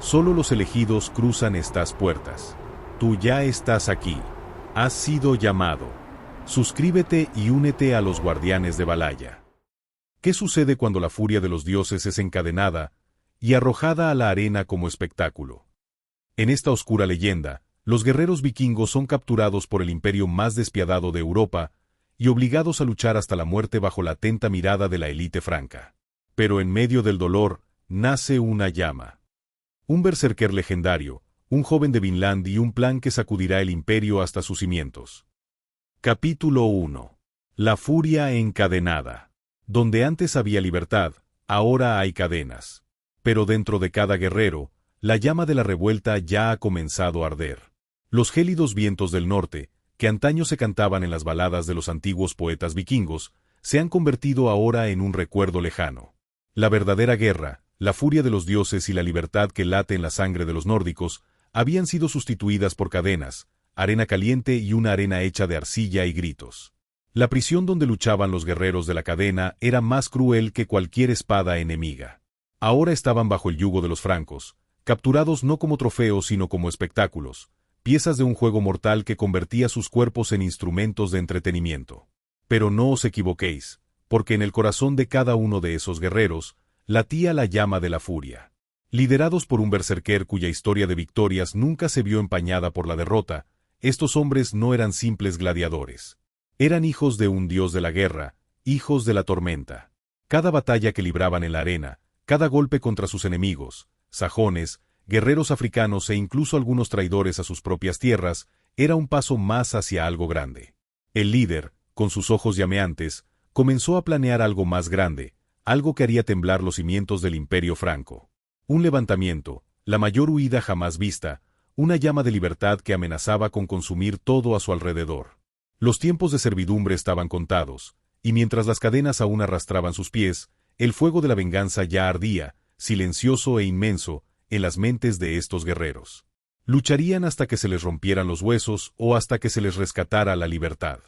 Solo los elegidos cruzan estas puertas. Tú ya estás aquí. Has sido llamado. Suscríbete y únete a los guardianes de Valhalla. ¿Qué sucede cuando la furia de los dioses es encadenada y arrojada a la arena como espectáculo? En esta oscura leyenda, los guerreros vikingos son capturados por el imperio más despiadado de Europa y obligados a luchar hasta la muerte bajo la atenta mirada de la élite franca. Pero en medio del dolor, nace una llama. Un berserker legendario, un joven de Vinland y un plan que sacudirá el imperio hasta sus cimientos. Capítulo 1. La furia encadenada. Donde antes había libertad, ahora hay cadenas. Pero dentro de cada guerrero, la llama de la revuelta ya ha comenzado a arder. Los gélidos vientos del norte, que antaño se cantaban en las baladas de los antiguos poetas vikingos, se han convertido ahora en un recuerdo lejano. La verdadera guerra, la furia de los dioses y la libertad que late en la sangre de los nórdicos, habían sido sustituidas por cadenas, arena caliente y una arena hecha de arcilla y gritos. La prisión donde luchaban los guerreros de la cadena era más cruel que cualquier espada enemiga. Ahora estaban bajo el yugo de los francos, capturados no como trofeos sino como espectáculos, piezas de un juego mortal que convertía sus cuerpos en instrumentos de entretenimiento. Pero no os equivoquéis, porque en el corazón de cada uno de esos guerreros latía la llama de la furia. Liderados por un berserker cuya historia de victorias nunca se vio empañada por la derrota, estos hombres no eran simples gladiadores. Eran hijos de un dios de la guerra, hijos de la tormenta. Cada batalla que libraban en la arena, cada golpe contra sus enemigos, sajones, guerreros africanos e incluso algunos traidores a sus propias tierras, era un paso más hacia algo grande. El líder, con sus ojos llameantes, comenzó a planear algo más grande, algo que haría temblar los cimientos del imperio franco. Un levantamiento, la mayor huida jamás vista, una llama de libertad que amenazaba con consumir todo a su alrededor. Los tiempos de servidumbre estaban contados, y mientras las cadenas aún arrastraban sus pies, el fuego de la venganza ya ardía, silencioso e inmenso, en las mentes de estos guerreros. Lucharían hasta que se les rompieran los huesos o hasta que se les rescatara la libertad.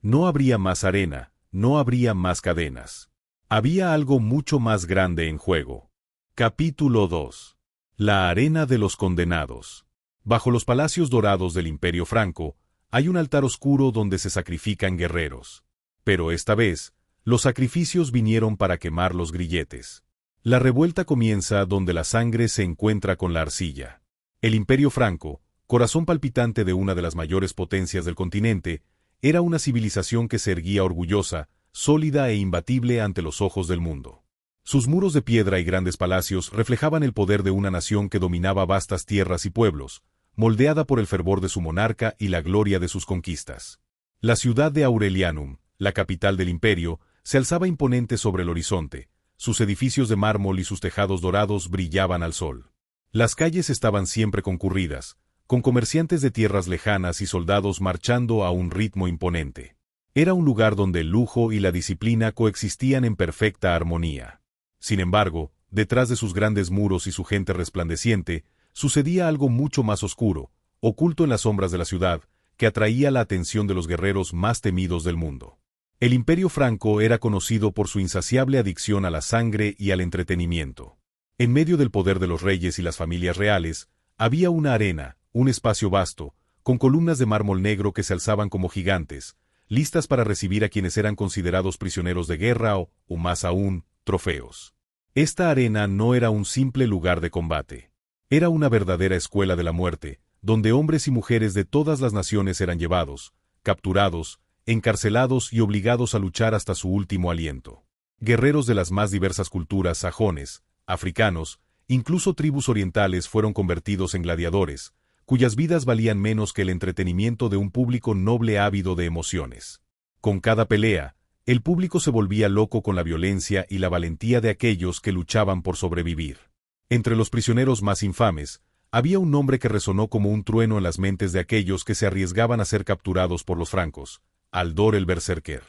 No habría más arena, no habría más cadenas. Había algo mucho más grande en juego. Capítulo 2. La arena de los condenados. Bajo los palacios dorados del Imperio Franco, hay un altar oscuro donde se sacrifican guerreros. Pero esta vez, los sacrificios vinieron para quemar los grilletes. La revuelta comienza donde la sangre se encuentra con la arcilla. El Imperio Franco, corazón palpitante de una de las mayores potencias del continente, era una civilización que se erguía orgullosa, sólida e imbatible ante los ojos del mundo. Sus muros de piedra y grandes palacios reflejaban el poder de una nación que dominaba vastas tierras y pueblos, moldeada por el fervor de su monarca y la gloria de sus conquistas. La ciudad de Aurelianum, la capital del imperio, se alzaba imponente sobre el horizonte, sus edificios de mármol y sus tejados dorados brillaban al sol. Las calles estaban siempre concurridas, con comerciantes de tierras lejanas y soldados marchando a un ritmo imponente. Era un lugar donde el lujo y la disciplina coexistían en perfecta armonía. Sin embargo, detrás de sus grandes muros y su gente resplandeciente, sucedía algo mucho más oscuro, oculto en las sombras de la ciudad, que atraía la atención de los guerreros más temidos del mundo. El Imperio Franco era conocido por su insaciable adicción a la sangre y al entretenimiento. En medio del poder de los reyes y las familias reales, había una arena, un espacio vasto, con columnas de mármol negro que se alzaban como gigantes, listas para recibir a quienes eran considerados prisioneros de guerra o más aún, trofeos. Esta arena no era un simple lugar de combate. Era una verdadera escuela de la muerte, donde hombres y mujeres de todas las naciones eran llevados, capturados, encarcelados y obligados a luchar hasta su último aliento. Guerreros de las más diversas culturas, sajones, africanos, incluso tribus orientales fueron convertidos en gladiadores, cuyas vidas valían menos que el entretenimiento de un público noble ávido de emociones. Con cada pelea, el público se volvía loco con la violencia y la valentía de aquellos que luchaban por sobrevivir. Entre los prisioneros más infames, había un nombre que resonó como un trueno en las mentes de aquellos que se arriesgaban a ser capturados por los francos: Aldor el Berserker.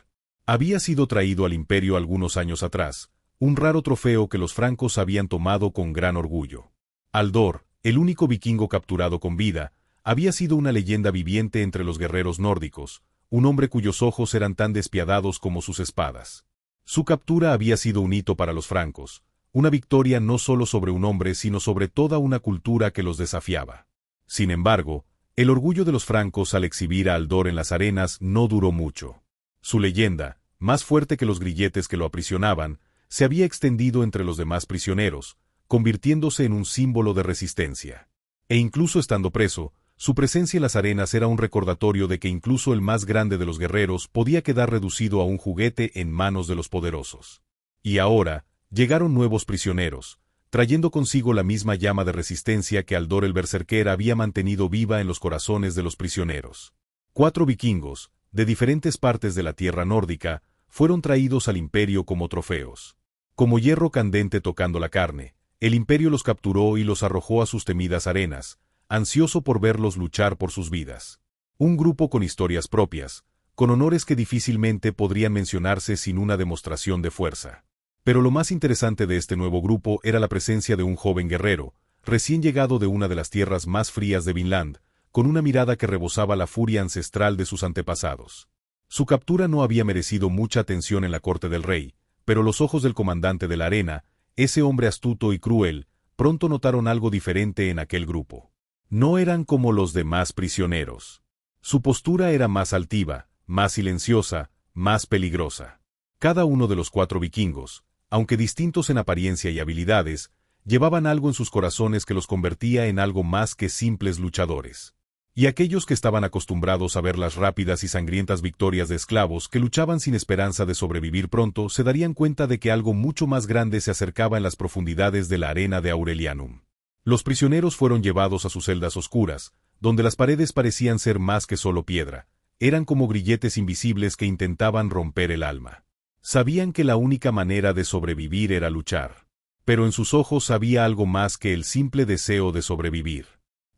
Había sido traído al imperio algunos años atrás, un raro trofeo que los francos habían tomado con gran orgullo. Aldor, el único vikingo capturado con vida, había sido una leyenda viviente entre los guerreros nórdicos, un hombre cuyos ojos eran tan despiadados como sus espadas. Su captura había sido un hito para los francos, una victoria no solo sobre un hombre sino sobre toda una cultura que los desafiaba. Sin embargo, el orgullo de los francos al exhibir a Aldor en las arenas no duró mucho. Su leyenda, más fuerte que los grilletes que lo aprisionaban, se había extendido entre los demás prisioneros, convirtiéndose en un símbolo de resistencia. E incluso estando preso, su presencia en las arenas era un recordatorio de que incluso el más grande de los guerreros podía quedar reducido a un juguete en manos de los poderosos. Y ahora, llegaron nuevos prisioneros, trayendo consigo la misma llama de resistencia que Aldor el berserker había mantenido viva en los corazones de los prisioneros. 4 vikingos, de diferentes partes de la tierra nórdica, fueron traídos al imperio como trofeos. Como hierro candente tocando la carne, el imperio los capturó y los arrojó a sus temidas arenas, ansioso por verlos luchar por sus vidas. Un grupo con historias propias, con honores que difícilmente podrían mencionarse sin una demostración de fuerza. Pero lo más interesante de este nuevo grupo era la presencia de un joven guerrero, recién llegado de una de las tierras más frías de Vinland, con una mirada que rebosaba la furia ancestral de sus antepasados. Su captura no había merecido mucha atención en la corte del rey, pero los ojos del comandante de la arena, ese hombre astuto y cruel, pronto notaron algo diferente en aquel grupo. No eran como los demás prisioneros. Su postura era más altiva, más silenciosa, más peligrosa. Cada uno de los 4 vikingos, aunque distintos en apariencia y habilidades, llevaban algo en sus corazones que los convertía en algo más que simples luchadores. Y aquellos que estaban acostumbrados a ver las rápidas y sangrientas victorias de esclavos que luchaban sin esperanza de sobrevivir pronto se darían cuenta de que algo mucho más grande se acercaba en las profundidades de la arena de Aurelianum. Los prisioneros fueron llevados a sus celdas oscuras, donde las paredes parecían ser más que solo piedra, eran como grilletes invisibles que intentaban romper el alma. Sabían que la única manera de sobrevivir era luchar. Pero en sus ojos había algo más que el simple deseo de sobrevivir.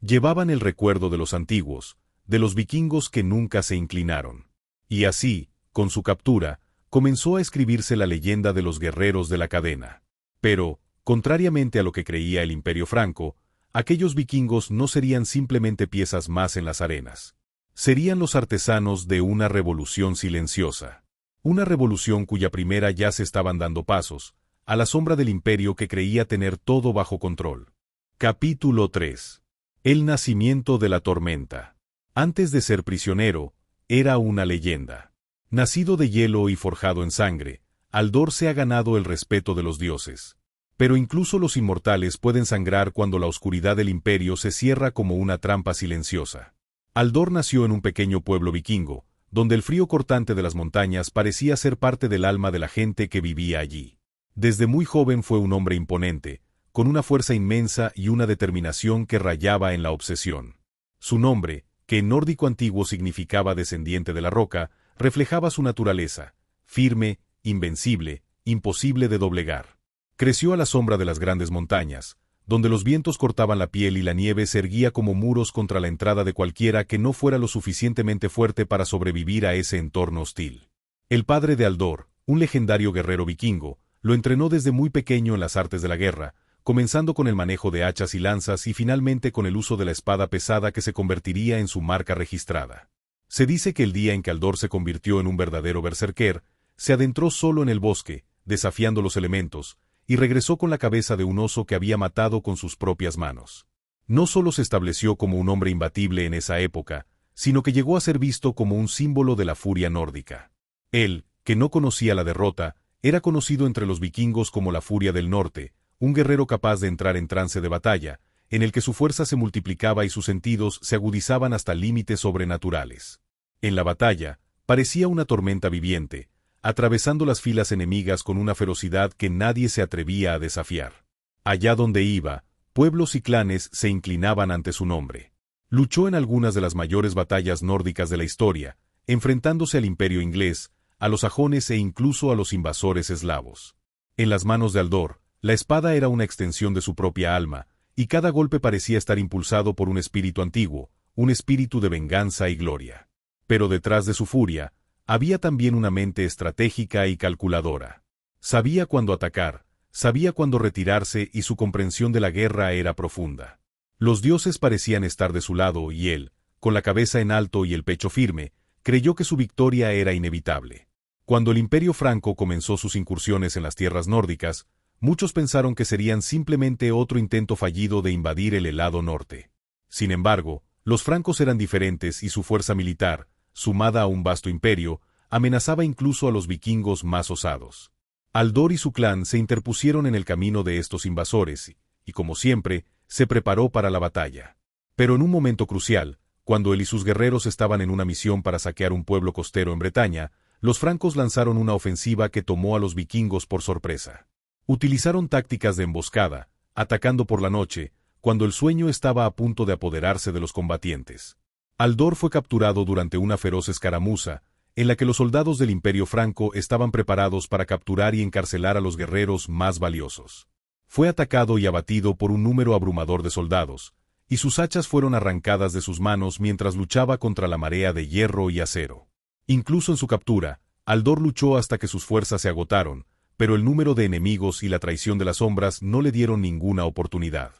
Llevaban el recuerdo de los antiguos, de los vikingos que nunca se inclinaron. Y así, con su captura, comenzó a escribirse la leyenda de los guerreros de la cadena. Pero, contrariamente a lo que creía el Imperio Franco, aquellos vikingos no serían simplemente piezas más en las arenas. Serían los artesanos de una revolución silenciosa. Una revolución cuya primera ya se estaban dando pasos, a la sombra del imperio que creía tener todo bajo control. Capítulo 3. El nacimiento de la tormenta. Antes de ser prisionero, era una leyenda. Nacido de hielo y forjado en sangre, Aldor se ha ganado el respeto de los dioses. Pero incluso los inmortales pueden sangrar cuando la oscuridad del imperio se cierra como una trampa silenciosa. Aldor nació en un pequeño pueblo vikingo, donde el frío cortante de las montañas parecía ser parte del alma de la gente que vivía allí. Desde muy joven fue un hombre imponente, con una fuerza inmensa y una determinación que rayaba en la obsesión. Su nombre, que en nórdico antiguo significaba descendiente de la roca, reflejaba su naturaleza, firme, invencible, imposible de doblegar. Creció a la sombra de las grandes montañas, donde los vientos cortaban la piel y la nieve se erguía como muros contra la entrada de cualquiera que no fuera lo suficientemente fuerte para sobrevivir a ese entorno hostil. El padre de Aldor, un legendario guerrero vikingo, lo entrenó desde muy pequeño en las artes de la guerra, comenzando con el manejo de hachas y lanzas y finalmente con el uso de la espada pesada que se convertiría en su marca registrada. Se dice que el día en que Aldor se convirtió en un verdadero berserker, se adentró solo en el bosque, desafiando los elementos, y regresó con la cabeza de un oso que había matado con sus propias manos. No solo se estableció como un hombre imbatible en esa época, sino que llegó a ser visto como un símbolo de la furia nórdica. Él, que no conocía la derrota, era conocido entre los vikingos como la Furia del Norte, un guerrero capaz de entrar en trance de batalla, en el que su fuerza se multiplicaba y sus sentidos se agudizaban hasta límites sobrenaturales. En la batalla, parecía una tormenta viviente, atravesando las filas enemigas con una ferocidad que nadie se atrevía a desafiar. Allá donde iba, pueblos y clanes se inclinaban ante su nombre. Luchó en algunas de las mayores batallas nórdicas de la historia, enfrentándose al imperio inglés, a los sajones e incluso a los invasores eslavos. En las manos de Aldor, la espada era una extensión de su propia alma, y cada golpe parecía estar impulsado por un espíritu antiguo, un espíritu de venganza y gloria. Pero detrás de su furia, había también una mente estratégica y calculadora. Sabía cuándo atacar, sabía cuándo retirarse y su comprensión de la guerra era profunda. Los dioses parecían estar de su lado y él, con la cabeza en alto y el pecho firme, creyó que su victoria era inevitable. Cuando el Imperio Franco comenzó sus incursiones en las tierras nórdicas, Muchos pensaron que serían simplemente otro intento fallido de invadir el helado norte. Sin embargo, los francos eran diferentes y su fuerza militar, sumada a un vasto imperio, amenazaba incluso a los vikingos más osados. Aldor y su clan se interpusieron en el camino de estos invasores y, como siempre, se preparó para la batalla. Pero en un momento crucial, cuando él y sus guerreros estaban en una misión para saquear un pueblo costero en Bretaña, los francos lanzaron una ofensiva que tomó a los vikingos por sorpresa. Utilizaron tácticas de emboscada, atacando por la noche, cuando el sueño estaba a punto de apoderarse de los combatientes. Aldor fue capturado durante una feroz escaramuza, en la que los soldados del Imperio Franco estaban preparados para capturar y encarcelar a los guerreros más valiosos. Fue atacado y abatido por un número abrumador de soldados, y sus hachas fueron arrancadas de sus manos mientras luchaba contra la marea de hierro y acero. Incluso en su captura, Aldor luchó hasta que sus fuerzas se agotaron, pero el número de enemigos y la traición de las sombras no le dieron ninguna oportunidad.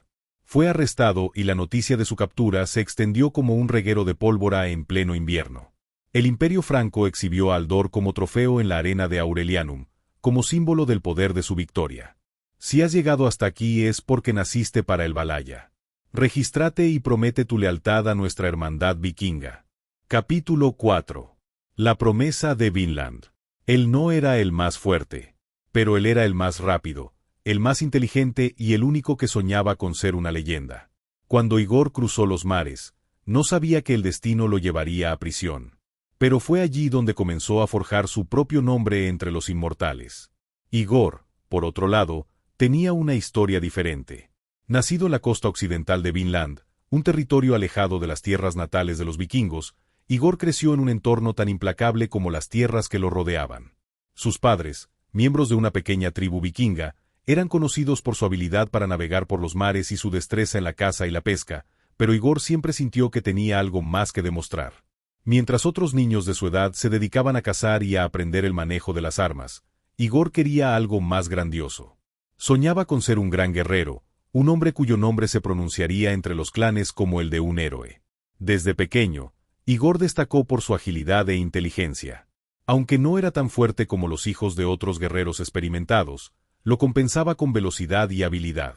Fue arrestado y la noticia de su captura se extendió como un reguero de pólvora en pleno invierno. El Imperio Franco exhibió a Aldor como trofeo en la arena de Aurelianum, como símbolo del poder de su victoria. Si has llegado hasta aquí es porque naciste para el Valhalla. Regístrate y promete tu lealtad a nuestra hermandad vikinga. Capítulo 4. La promesa de Vinland. Él no era el más fuerte, pero él era el más rápido, el más inteligente y el único que soñaba con ser una leyenda. Cuando Igor cruzó los mares, no sabía que el destino lo llevaría a prisión. Pero fue allí donde comenzó a forjar su propio nombre entre los inmortales. Igor, por otro lado, tenía una historia diferente. Nacido en la costa occidental de Vinland, un territorio alejado de las tierras natales de los vikingos, Igor creció en un entorno tan implacable como las tierras que lo rodeaban. Sus padres, miembros de una pequeña tribu vikinga, eran conocidos por su habilidad para navegar por los mares y su destreza en la caza y la pesca, pero Igor siempre sintió que tenía algo más que demostrar. Mientras otros niños de su edad se dedicaban a cazar y a aprender el manejo de las armas, Igor quería algo más grandioso. Soñaba con ser un gran guerrero, un hombre cuyo nombre se pronunciaría entre los clanes como el de un héroe. Desde pequeño, Igor destacó por su agilidad e inteligencia. Aunque no era tan fuerte como los hijos de otros guerreros experimentados, lo compensaba con velocidad y habilidad.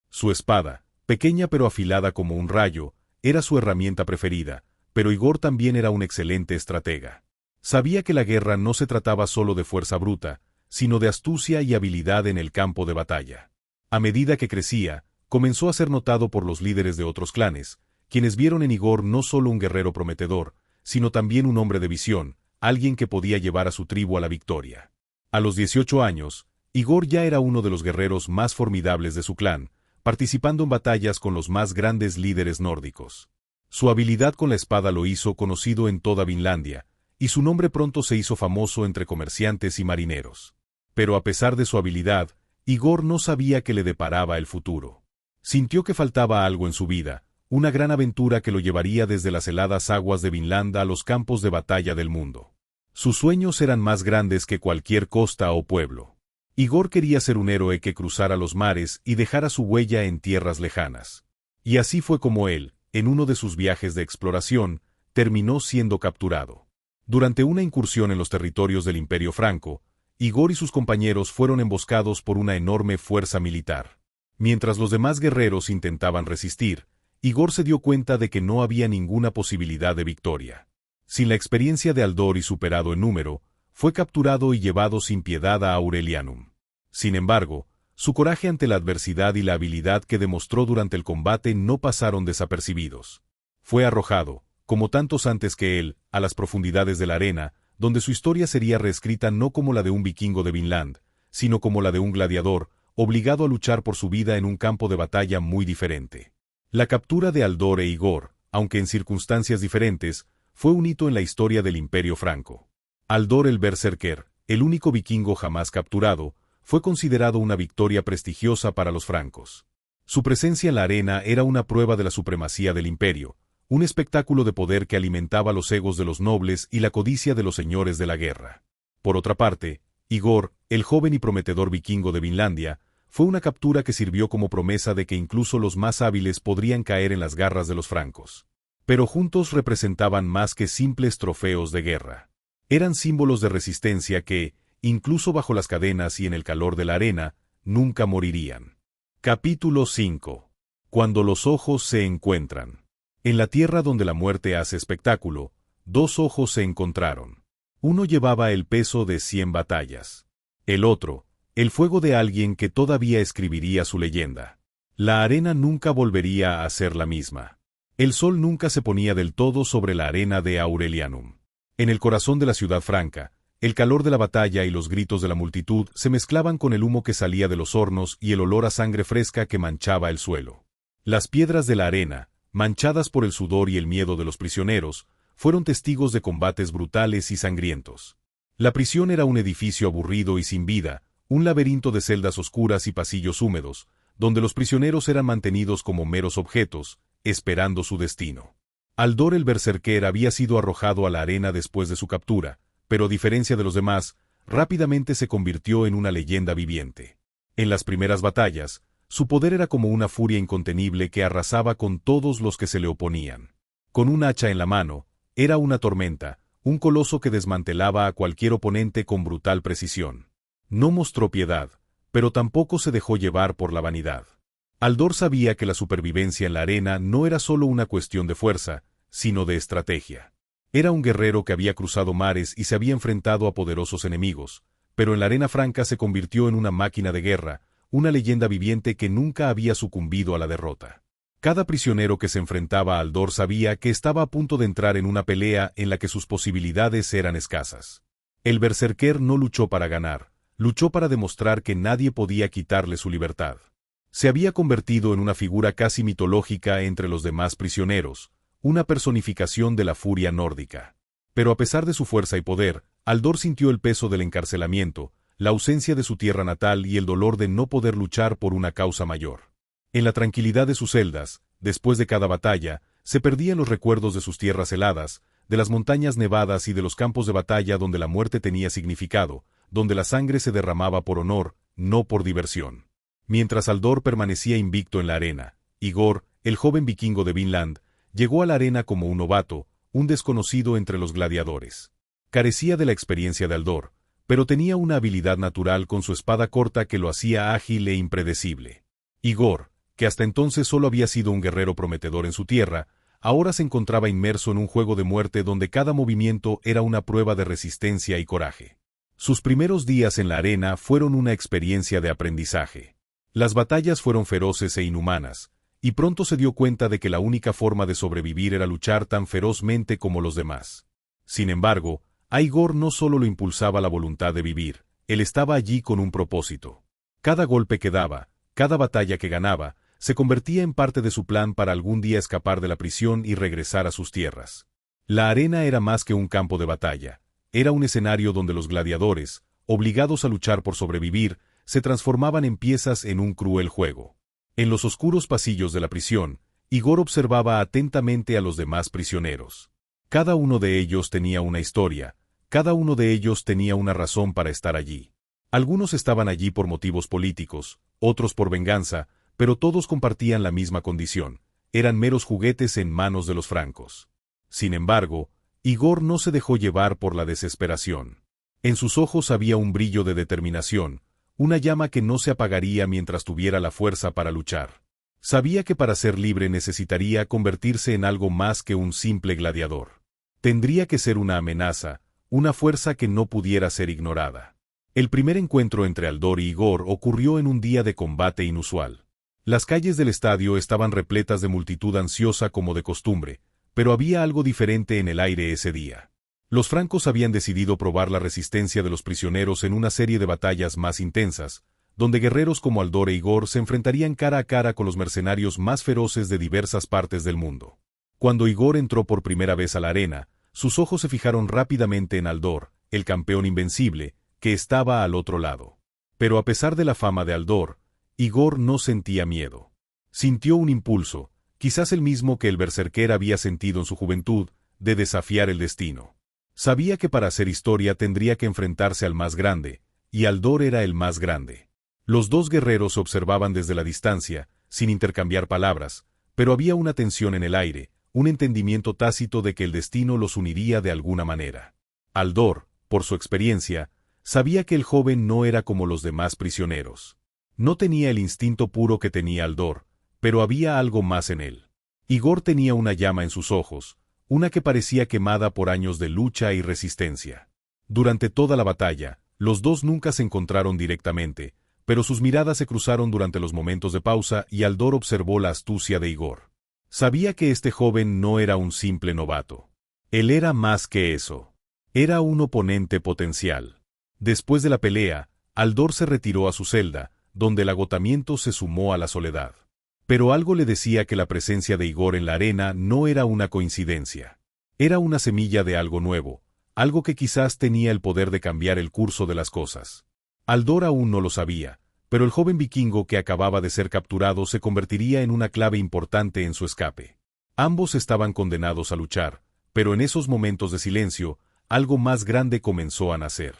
Su espada, pequeña pero afilada como un rayo, era su herramienta preferida, pero Igor también era un excelente estratega. Sabía que la guerra no se trataba solo de fuerza bruta, sino de astucia y habilidad en el campo de batalla. A medida que crecía, comenzó a ser notado por los líderes de otros clanes, quienes vieron en Igor no solo un guerrero prometedor, sino también un hombre de visión, alguien que podía llevar a su tribu a la victoria. A los 18 años, Igor ya era uno de los guerreros más formidables de su clan, participando en batallas con los más grandes líderes nórdicos. Su habilidad con la espada lo hizo conocido en toda Vinlandia, y su nombre pronto se hizo famoso entre comerciantes y marineros. Pero a pesar de su habilidad, Igor no sabía qué le deparaba el futuro. Sintió que faltaba algo en su vida, una gran aventura que lo llevaría desde las heladas aguas de Vinlandia a los campos de batalla del mundo. Sus sueños eran más grandes que cualquier costa o pueblo. Igor quería ser un héroe que cruzara los mares y dejara su huella en tierras lejanas. Y así fue como él, en uno de sus viajes de exploración, terminó siendo capturado. Durante una incursión en los territorios del Imperio Franco, Igor y sus compañeros fueron emboscados por una enorme fuerza militar. Mientras los demás guerreros intentaban resistir, Igor se dio cuenta de que no había ninguna posibilidad de victoria. Sin la experiencia de Aldor y superado en número, fue capturado y llevado sin piedad a Aurelianum. Sin embargo, su coraje ante la adversidad y la habilidad que demostró durante el combate no pasaron desapercibidos. Fue arrojado, como tantos antes que él, a las profundidades de la arena, donde su historia sería reescrita no como la de un vikingo de Vinland, sino como la de un gladiador, obligado a luchar por su vida en un campo de batalla muy diferente. La captura de Aldor e Igor, aunque en circunstancias diferentes, fue un hito en la historia del Imperio Franco. Aldor el Berserker, el único vikingo jamás capturado, fue considerado una victoria prestigiosa para los francos. Su presencia en la arena era una prueba de la supremacía del imperio, un espectáculo de poder que alimentaba los egos de los nobles y la codicia de los señores de la guerra. Por otra parte, Igor, el joven y prometedor vikingo de Vinlandia, fue una captura que sirvió como promesa de que incluso los más hábiles podrían caer en las garras de los francos. Pero juntos representaban más que simples trofeos de guerra. Eran símbolos de resistencia que, incluso bajo las cadenas y en el calor de la arena, nunca morirían. Capítulo 5. Cuando los ojos se encuentran. En la tierra donde la muerte hace espectáculo, dos ojos se encontraron. Uno llevaba el peso de 100 batallas. El otro, el fuego de alguien que todavía escribiría su leyenda. La arena nunca volvería a ser la misma. El sol nunca se ponía del todo sobre la arena de Aurelianum. En el corazón de la ciudad franca, el calor de la batalla y los gritos de la multitud se mezclaban con el humo que salía de los hornos y el olor a sangre fresca que manchaba el suelo. Las piedras de la arena, manchadas por el sudor y el miedo de los prisioneros, fueron testigos de combates brutales y sangrientos. La prisión era un edificio aburrido y sin vida, un laberinto de celdas oscuras y pasillos húmedos, donde los prisioneros eran mantenidos como meros objetos, esperando su destino. Aldor el berserker había sido arrojado a la arena después de su captura, pero a diferencia de los demás, rápidamente se convirtió en una leyenda viviente. En las primeras batallas, su poder era como una furia incontenible que arrasaba con todos los que se le oponían. Con un hacha en la mano, era una tormenta, un coloso que desmantelaba a cualquier oponente con brutal precisión. No mostró piedad, pero tampoco se dejó llevar por la vanidad. Aldor sabía que la supervivencia en la arena no era solo una cuestión de fuerza, sino de estrategia. Era un guerrero que había cruzado mares y se había enfrentado a poderosos enemigos, pero en la arena franca se convirtió en una máquina de guerra, una leyenda viviente que nunca había sucumbido a la derrota. Cada prisionero que se enfrentaba a Aldor sabía que estaba a punto de entrar en una pelea en la que sus posibilidades eran escasas. El berserker no luchó para ganar, luchó para demostrar que nadie podía quitarle su libertad. Se había convertido en una figura casi mitológica entre los demás prisioneros, una personificación de la furia nórdica. Pero a pesar de su fuerza y poder, Aldor sintió el peso del encarcelamiento, la ausencia de su tierra natal y el dolor de no poder luchar por una causa mayor. En la tranquilidad de sus celdas, después de cada batalla, se perdían los recuerdos de sus tierras heladas, de las montañas nevadas y de los campos de batalla donde la muerte tenía significado, donde la sangre se derramaba por honor, no por diversión. Mientras Aldor permanecía invicto en la arena, Igor, el joven vikingo de Vinland, llegó a la arena como un novato, un desconocido entre los gladiadores. Carecía de la experiencia de Aldor, pero tenía una habilidad natural con su espada corta que lo hacía ágil e impredecible. Igor, que hasta entonces solo había sido un guerrero prometedor en su tierra, ahora se encontraba inmerso en un juego de muerte donde cada movimiento era una prueba de resistencia y coraje. Sus primeros días en la arena fueron una experiencia de aprendizaje. Las batallas fueron feroces e inhumanas, y pronto se dio cuenta de que la única forma de sobrevivir era luchar tan ferozmente como los demás. Sin embargo, a Igor no solo lo impulsaba la voluntad de vivir, él estaba allí con un propósito. Cada golpe que daba, cada batalla que ganaba, se convertía en parte de su plan para algún día escapar de la prisión y regresar a sus tierras. La arena era más que un campo de batalla, era un escenario donde los gladiadores, obligados a luchar por sobrevivir, se transformaban en piezas en un cruel juego. En los oscuros pasillos de la prisión, Igor observaba atentamente a los demás prisioneros. Cada uno de ellos tenía una historia, cada uno de ellos tenía una razón para estar allí. Algunos estaban allí por motivos políticos, otros por venganza, pero todos compartían la misma condición, eran meros juguetes en manos de los francos. Sin embargo, Igor no se dejó llevar por la desesperación. En sus ojos había un brillo de determinación, una llama que no se apagaría mientras tuviera la fuerza para luchar. Sabía que para ser libre necesitaría convertirse en algo más que un simple gladiador. Tendría que ser una amenaza, una fuerza que no pudiera ser ignorada. El primer encuentro entre Aldor y Igor ocurrió en un día de combate inusual. Las calles del estadio estaban repletas de multitud ansiosa como de costumbre, pero había algo diferente en el aire ese día. Los francos habían decidido probar la resistencia de los prisioneros en una serie de batallas más intensas, donde guerreros como Aldor e Igor se enfrentarían cara a cara con los mercenarios más feroces de diversas partes del mundo. Cuando Igor entró por primera vez a la arena, sus ojos se fijaron rápidamente en Aldor, el campeón invencible, que estaba al otro lado. Pero a pesar de la fama de Aldor, Igor no sentía miedo. Sintió un impulso, quizás el mismo que el berserker había sentido en su juventud, de desafiar el destino. Sabía que para hacer historia tendría que enfrentarse al más grande, y Aldor era el más grande. Los dos guerreros se observaban desde la distancia, sin intercambiar palabras, pero había una tensión en el aire, un entendimiento tácito de que el destino los uniría de alguna manera. Aldor, por su experiencia, sabía que el joven no era como los demás prisioneros. No tenía el instinto puro que tenía Aldor, pero había algo más en él. Igor tenía una llama en sus ojos, una que parecía quemada por años de lucha y resistencia. Durante toda la batalla, los dos nunca se encontraron directamente, pero sus miradas se cruzaron durante los momentos de pausa y Aldor observó la astucia de Igor. Sabía que este joven no era un simple novato. Él era más que eso. Era un oponente potencial. Después de la pelea, Aldor se retiró a su celda, donde el agotamiento se sumó a la soledad. Pero algo le decía que la presencia de Igor en la arena no era una coincidencia. Era una semilla de algo nuevo, algo que quizás tenía el poder de cambiar el curso de las cosas. Aldor aún no lo sabía, pero el joven vikingo que acababa de ser capturado se convertiría en una clave importante en su escape. Ambos estaban condenados a luchar, pero en esos momentos de silencio, algo más grande comenzó a nacer.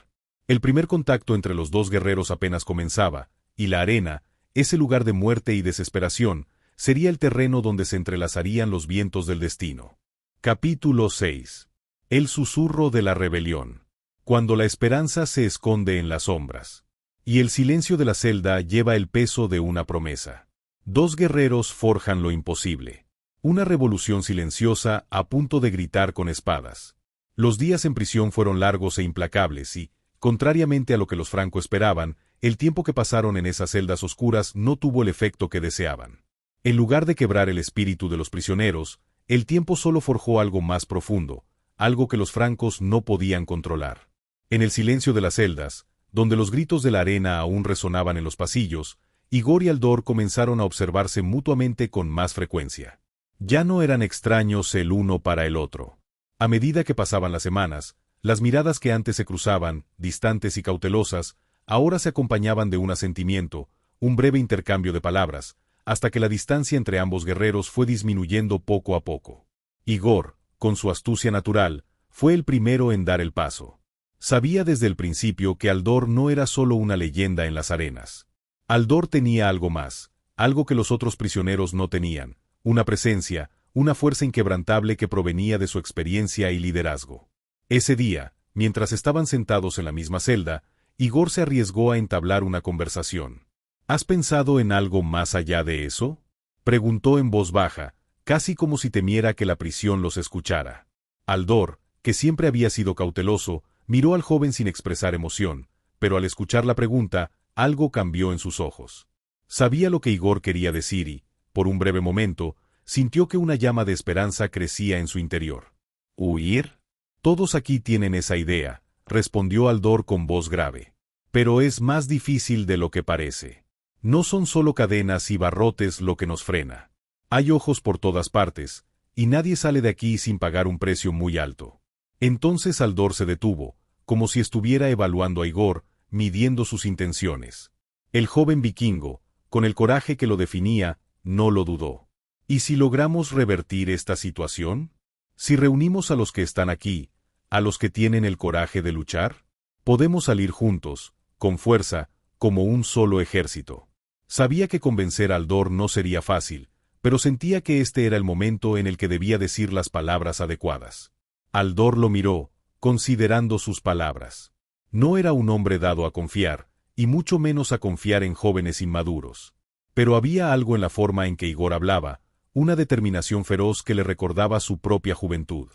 El primer contacto entre los dos guerreros apenas comenzaba, y la arena, ese lugar de muerte y desesperación, sería el terreno donde se entrelazarían los vientos del destino. Capítulo 6. El susurro de la rebelión. Cuando la esperanza se esconde en las sombras. Y el silencio de la celda lleva el peso de una promesa. Dos guerreros forjan lo imposible. Una revolución silenciosa a punto de gritar con espadas. Los días en prisión fueron largos e implacables y, contrariamente a lo que los Franco esperaban, el tiempo que pasaron en esas celdas oscuras no tuvo el efecto que deseaban. En lugar de quebrar el espíritu de los prisioneros, el tiempo solo forjó algo más profundo, algo que los francos no podían controlar. En el silencio de las celdas, donde los gritos de la arena aún resonaban en los pasillos, Igor y Aldor comenzaron a observarse mutuamente con más frecuencia. Ya no eran extraños el uno para el otro. A medida que pasaban las semanas, las miradas que antes se cruzaban, distantes y cautelosas, ahora se acompañaban de un asentimiento, un breve intercambio de palabras, hasta que la distancia entre ambos guerreros fue disminuyendo poco a poco. Igor, con su astucia natural, fue el primero en dar el paso. Sabía desde el principio que Aldor no era solo una leyenda en las arenas. Aldor tenía algo más, algo que los otros prisioneros no tenían, una presencia, una fuerza inquebrantable que provenía de su experiencia y liderazgo. Ese día, mientras estaban sentados en la misma celda, Igor se arriesgó a entablar una conversación. ¿Has pensado en algo más allá de eso?, preguntó en voz baja, casi como si temiera que la prisión los escuchara. Aldor, que siempre había sido cauteloso, miró al joven sin expresar emoción, pero al escuchar la pregunta, algo cambió en sus ojos. Sabía lo que Igor quería decir y, por un breve momento, sintió que una llama de esperanza crecía en su interior. ¿Huir? Todos aquí tienen esa idea, respondió Aldor con voz grave. Pero es más difícil de lo que parece. No son solo cadenas y barrotes lo que nos frena. Hay ojos por todas partes, y nadie sale de aquí sin pagar un precio muy alto. Entonces Aldor se detuvo, como si estuviera evaluando a Igor, midiendo sus intenciones. El joven vikingo, con el coraje que lo definía, no lo dudó. ¿Y si logramos revertir esta situación? Si reunimos a los que están aquí, a los que tienen el coraje de luchar, podemos salir juntos, con fuerza, como un solo ejército. Sabía que convencer a Aldor no sería fácil, pero sentía que este era el momento en el que debía decir las palabras adecuadas. Aldor lo miró, considerando sus palabras. No era un hombre dado a confiar, y mucho menos a confiar en jóvenes inmaduros. Pero había algo en la forma en que Igor hablaba, una determinación feroz que le recordaba su propia juventud.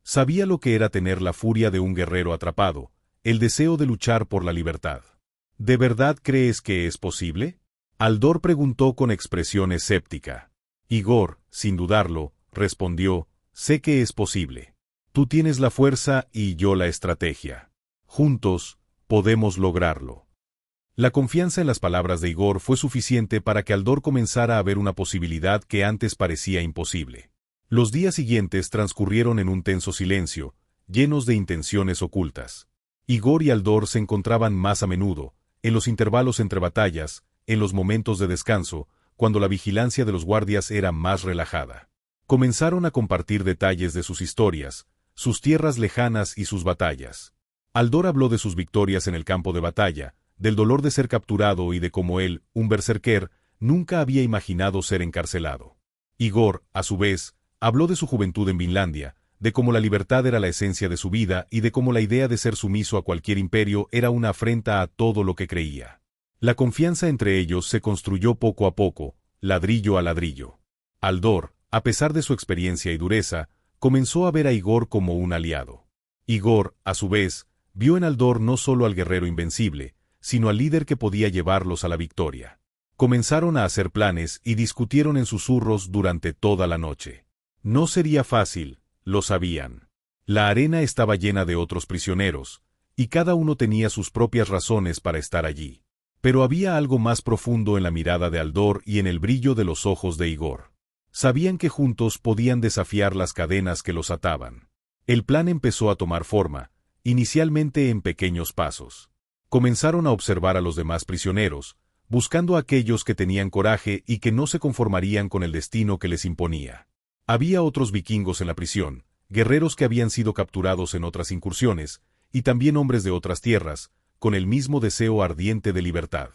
Sabía lo que era tener la furia de un guerrero atrapado, el deseo de luchar por la libertad. ¿De verdad crees que es posible?, Aldor preguntó con expresión escéptica. Igor, sin dudarlo, respondió, sé que es posible. Tú tienes la fuerza y yo la estrategia. Juntos, podemos lograrlo. La confianza en las palabras de Igor fue suficiente para que Aldor comenzara a ver una posibilidad que antes parecía imposible. Los días siguientes transcurrieron en un tenso silencio, llenos de intenciones ocultas. Igor y Aldor se encontraban más a menudo, en los intervalos entre batallas, en los momentos de descanso, cuando la vigilancia de los guardias era más relajada. Comenzaron a compartir detalles de sus historias, sus tierras lejanas y sus batallas. Aldor habló de sus victorias en el campo de batalla, del dolor de ser capturado y de cómo él, un berserker, nunca había imaginado ser encarcelado. Igor, a su vez, habló de su juventud en Vinlandia, de cómo la libertad era la esencia de su vida y de cómo la idea de ser sumiso a cualquier imperio era una afrenta a todo lo que creía. La confianza entre ellos se construyó poco a poco, ladrillo a ladrillo. Aldor, a pesar de su experiencia y dureza, comenzó a ver a Igor como un aliado. Igor, a su vez, vio en Aldor no solo al guerrero invencible, sino al líder que podía llevarlos a la victoria. Comenzaron a hacer planes y discutieron en susurros durante toda la noche. No sería fácil, lo sabían. La arena estaba llena de otros prisioneros, y cada uno tenía sus propias razones para estar allí. Pero había algo más profundo en la mirada de Aldor y en el brillo de los ojos de Igor. Sabían que juntos podían desafiar las cadenas que los ataban. El plan empezó a tomar forma, inicialmente en pequeños pasos. Comenzaron a observar a los demás prisioneros, buscando a aquellos que tenían coraje y que no se conformarían con el destino que les imponía. Había otros vikingos en la prisión, guerreros que habían sido capturados en otras incursiones, y también hombres de otras tierras, con el mismo deseo ardiente de libertad.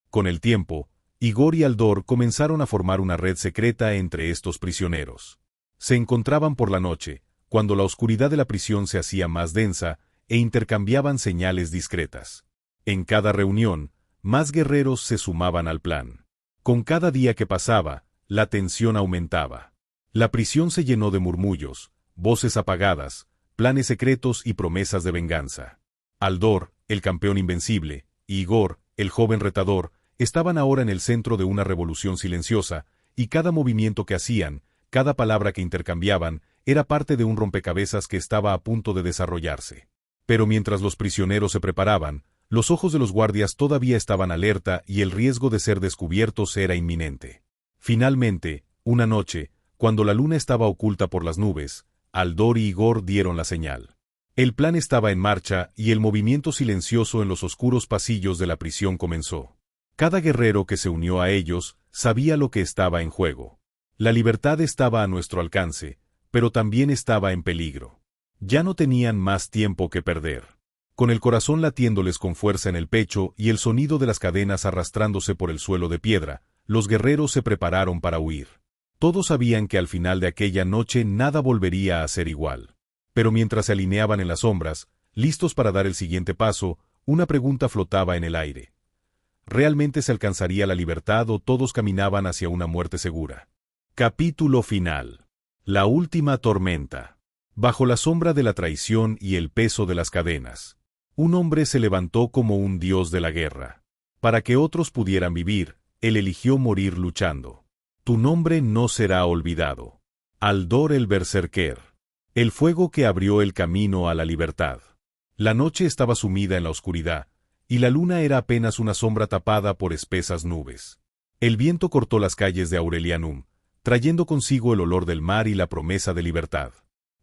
Con el tiempo, Igor y Aldor comenzaron a formar una red secreta entre estos prisioneros. Se encontraban por la noche, cuando la oscuridad de la prisión se hacía más densa, e intercambiaban señales discretas. En cada reunión, más guerreros se sumaban al plan. Con cada día que pasaba, la tensión aumentaba. La prisión se llenó de murmullos, voces apagadas, planes secretos y promesas de venganza. Aldor, el campeón invencible, y Igor, el joven retador, estaban ahora en el centro de una revolución silenciosa, y cada movimiento que hacían, cada palabra que intercambiaban, era parte de un rompecabezas que estaba a punto de desarrollarse. Pero mientras los prisioneros se preparaban, los ojos de los guardias todavía estaban alerta y el riesgo de ser descubiertos era inminente. Finalmente, una noche, cuando la luna estaba oculta por las nubes, Aldor y Igor dieron la señal. El plan estaba en marcha y el movimiento silencioso en los oscuros pasillos de la prisión comenzó. Cada guerrero que se unió a ellos sabía lo que estaba en juego. La libertad estaba a nuestro alcance, pero también estaba en peligro. Ya no tenían más tiempo que perder. Con el corazón latiéndoles con fuerza en el pecho y el sonido de las cadenas arrastrándose por el suelo de piedra, los guerreros se prepararon para huir. Todos sabían que al final de aquella noche nada volvería a ser igual. Pero mientras se alineaban en las sombras, listos para dar el siguiente paso, una pregunta flotaba en el aire. ¿Realmente se alcanzaría la libertad o todos caminaban hacia una muerte segura? Capítulo final. La última tormenta. Bajo la sombra de la traición y el peso de las cadenas, un hombre se levantó como un dios de la guerra. Para que otros pudieran vivir, él eligió morir luchando. Tu nombre no será olvidado. Aldor el Berserker. El fuego que abrió el camino a la libertad. La noche estaba sumida en la oscuridad, y la luna era apenas una sombra tapada por espesas nubes. El viento cortó las calles de Aurelianum, trayendo consigo el olor del mar y la promesa de libertad.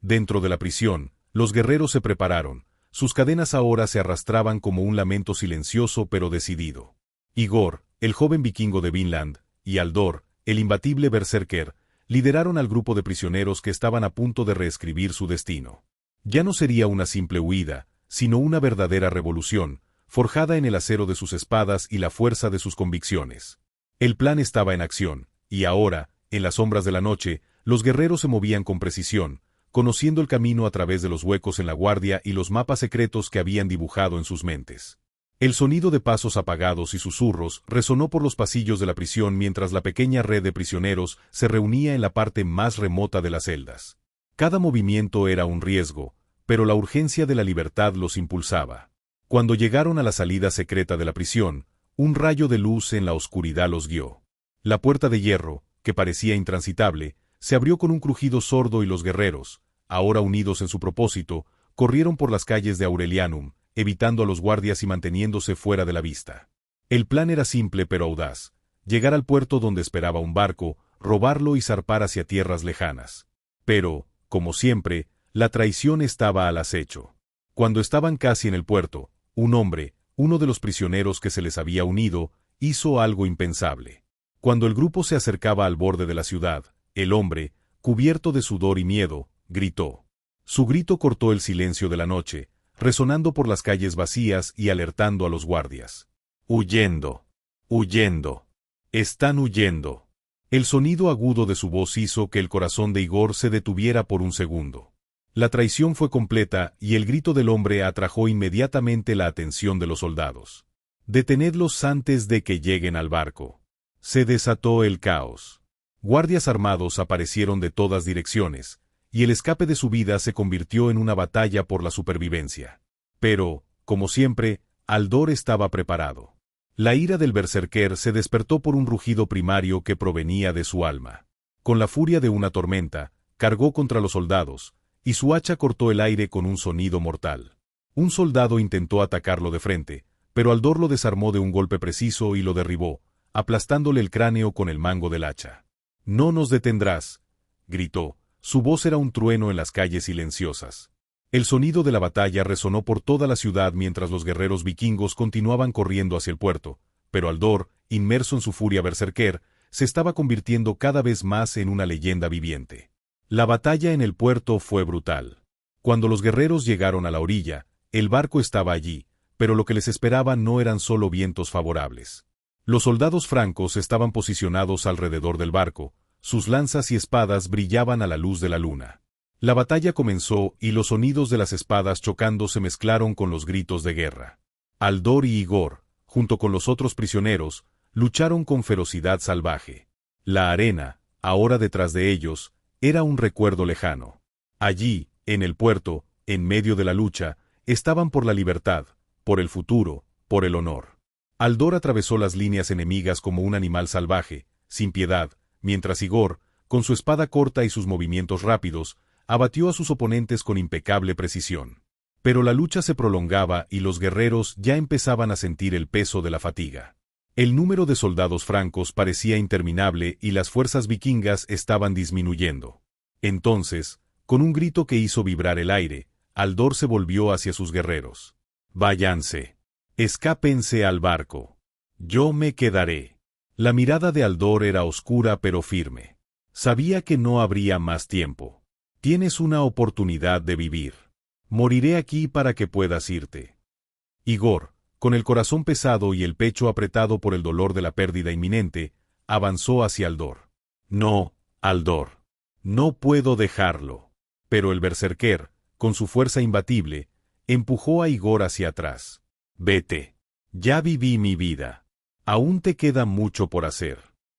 Dentro de la prisión, los guerreros se prepararon, sus cadenas ahora se arrastraban como un lamento silencioso pero decidido. Igor, el joven vikingo de Vinland, y Aldor, el imbatible berserker, lideraron al grupo de prisioneros que estaban a punto de reescribir su destino. Ya no sería una simple huida, sino una verdadera revolución, forjada en el acero de sus espadas y la fuerza de sus convicciones. El plan estaba en acción, y ahora, en las sombras de la noche, los guerreros se movían con precisión, conociendo el camino a través de los huecos en la guardia y los mapas secretos que habían dibujado en sus mentes. El sonido de pasos apagados y susurros resonó por los pasillos de la prisión mientras la pequeña red de prisioneros se reunía en la parte más remota de las celdas. Cada movimiento era un riesgo, pero la urgencia de la libertad los impulsaba. Cuando llegaron a la salida secreta de la prisión, un rayo de luz en la oscuridad los guió. La puerta de hierro, que parecía intransitable, se abrió con un crujido sordo y los guerreros, ahora unidos en su propósito, corrieron por las calles de Aurelianum, evitando a los guardias y manteniéndose fuera de la vista. El plan era simple pero audaz: llegar al puerto donde esperaba un barco, robarlo y zarpar hacia tierras lejanas. Pero, como siempre, la traición estaba al acecho. Cuando estaban casi en el puerto, un hombre, uno de los prisioneros que se les había unido, hizo algo impensable. Cuando el grupo se acercaba al borde de la ciudad, el hombre, cubierto de sudor y miedo, gritó. Su grito cortó el silencio de la noche, resonando por las calles vacías y alertando a los guardias. ¡Huyendo! ¡Huyendo! ¡Están huyendo! El sonido agudo de su voz hizo que el corazón de Igor se detuviera por un segundo. La traición fue completa y el grito del hombre atrajo inmediatamente la atención de los soldados. Detenedlos antes de que lleguen al barco. Se desató el caos. Guardias armados aparecieron de todas direcciones, y el escape de su vida se convirtió en una batalla por la supervivencia. Pero, como siempre, Aldor estaba preparado. La ira del berserker se despertó por un rugido primario que provenía de su alma. Con la furia de una tormenta, cargó contra los soldados, y su hacha cortó el aire con un sonido mortal. Un soldado intentó atacarlo de frente, pero Aldor lo desarmó de un golpe preciso y lo derribó, aplastándole el cráneo con el mango del hacha. «No nos detendrás», gritó. Su voz era un trueno en las calles silenciosas. El sonido de la batalla resonó por toda la ciudad mientras los guerreros vikingos continuaban corriendo hacia el puerto, pero Aldor, inmerso en su furia berserker, se estaba convirtiendo cada vez más en una leyenda viviente. La batalla en el puerto fue brutal. Cuando los guerreros llegaron a la orilla, el barco estaba allí, pero lo que les esperaba no eran solo vientos favorables. Los soldados francos estaban posicionados alrededor del barco, sus lanzas y espadas brillaban a la luz de la luna. La batalla comenzó y los sonidos de las espadas chocando se mezclaron con los gritos de guerra. Aldor y Igor, junto con los otros prisioneros, lucharon con ferocidad salvaje. La arena, ahora detrás de ellos, era un recuerdo lejano. Allí, en el puerto, en medio de la lucha, estaban por la libertad, por el futuro, por el honor. Aldor atravesó las líneas enemigas como un animal salvaje, sin piedad, mientras Igor, con su espada corta y sus movimientos rápidos, abatió a sus oponentes con impecable precisión. Pero la lucha se prolongaba y los guerreros ya empezaban a sentir el peso de la fatiga. El número de soldados francos parecía interminable y las fuerzas vikingas estaban disminuyendo. Entonces, con un grito que hizo vibrar el aire, Aldor se volvió hacia sus guerreros. «Váyanse. Escápense al barco. Yo me quedaré». La mirada de Aldor era oscura pero firme. Sabía que no habría más tiempo. «Tienes una oportunidad de vivir. Moriré aquí para que puedas irte». Igor, con el corazón pesado y el pecho apretado por el dolor de la pérdida inminente, avanzó hacia Aldor. «No, Aldor. No puedo dejarlo». Pero el berserker, con su fuerza imbatible, empujó a Igor hacia atrás. «Vete. Ya viví mi vida. Aún te queda mucho por hacer.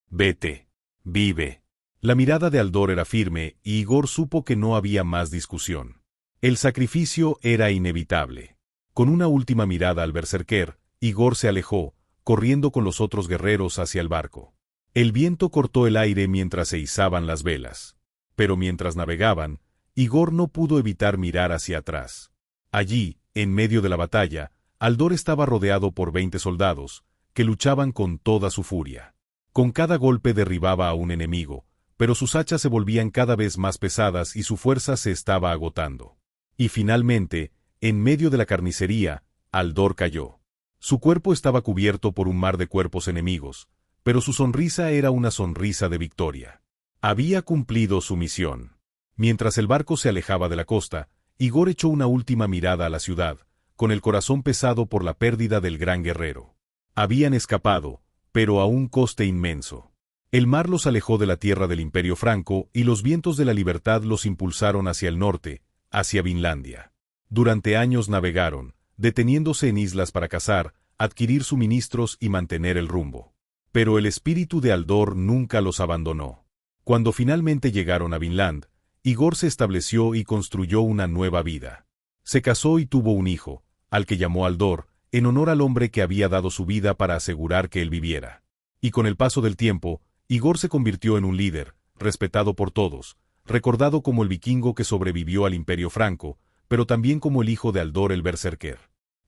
Vete. Vive». La mirada de Aldor era firme y Igor supo que no había más discusión. El sacrificio era inevitable. Con una última mirada al berserker, Igor se alejó, corriendo con los otros guerreros hacia el barco. El viento cortó el aire mientras se izaban las velas. Pero mientras navegaban, Igor no pudo evitar mirar hacia atrás. Allí, en medio de la batalla, Aldor estaba rodeado por 20 soldados, que luchaban con toda su furia. Con cada golpe derribaba a un enemigo, pero sus hachas se volvían cada vez más pesadas y su fuerza se estaba agotando. Y finalmente, en medio de la carnicería, Aldor cayó. Su cuerpo estaba cubierto por un mar de cuerpos enemigos, pero su sonrisa era una sonrisa de victoria. Había cumplido su misión. Mientras el barco se alejaba de la costa, Igor echó una última mirada a la ciudad, con el corazón pesado por la pérdida del gran guerrero. Habían escapado, pero a un coste inmenso. El mar los alejó de la tierra del Imperio Franco y los vientos de la libertad los impulsaron hacia el norte, hacia Vinlandia. Durante años navegaron, deteniéndose en islas para cazar, adquirir suministros y mantener el rumbo. Pero el espíritu de Aldor nunca los abandonó. Cuando finalmente llegaron a Vinland, Igor se estableció y construyó una nueva vida. Se casó y tuvo un hijo, al que llamó Aldor, en honor al hombre que había dado su vida para asegurar que él viviera. Y con el paso del tiempo, Igor se convirtió en un líder, respetado por todos, recordado como el vikingo que sobrevivió al Imperio Franco, pero también como el hijo de Aldor el berserker.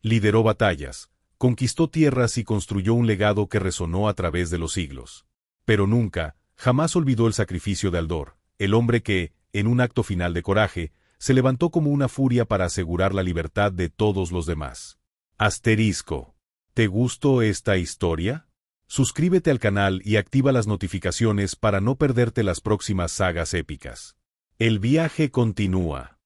Lideró batallas, conquistó tierras y construyó un legado que resonó a través de los siglos. Pero nunca, jamás olvidó el sacrificio de Aldor, el hombre que, en un acto final de coraje, se levantó como una furia para asegurar la libertad de todos los demás. Asterisco. ¿Te gustó esta historia? Suscríbete al canal y activa las notificaciones para no perderte las próximas sagas épicas. El viaje continúa.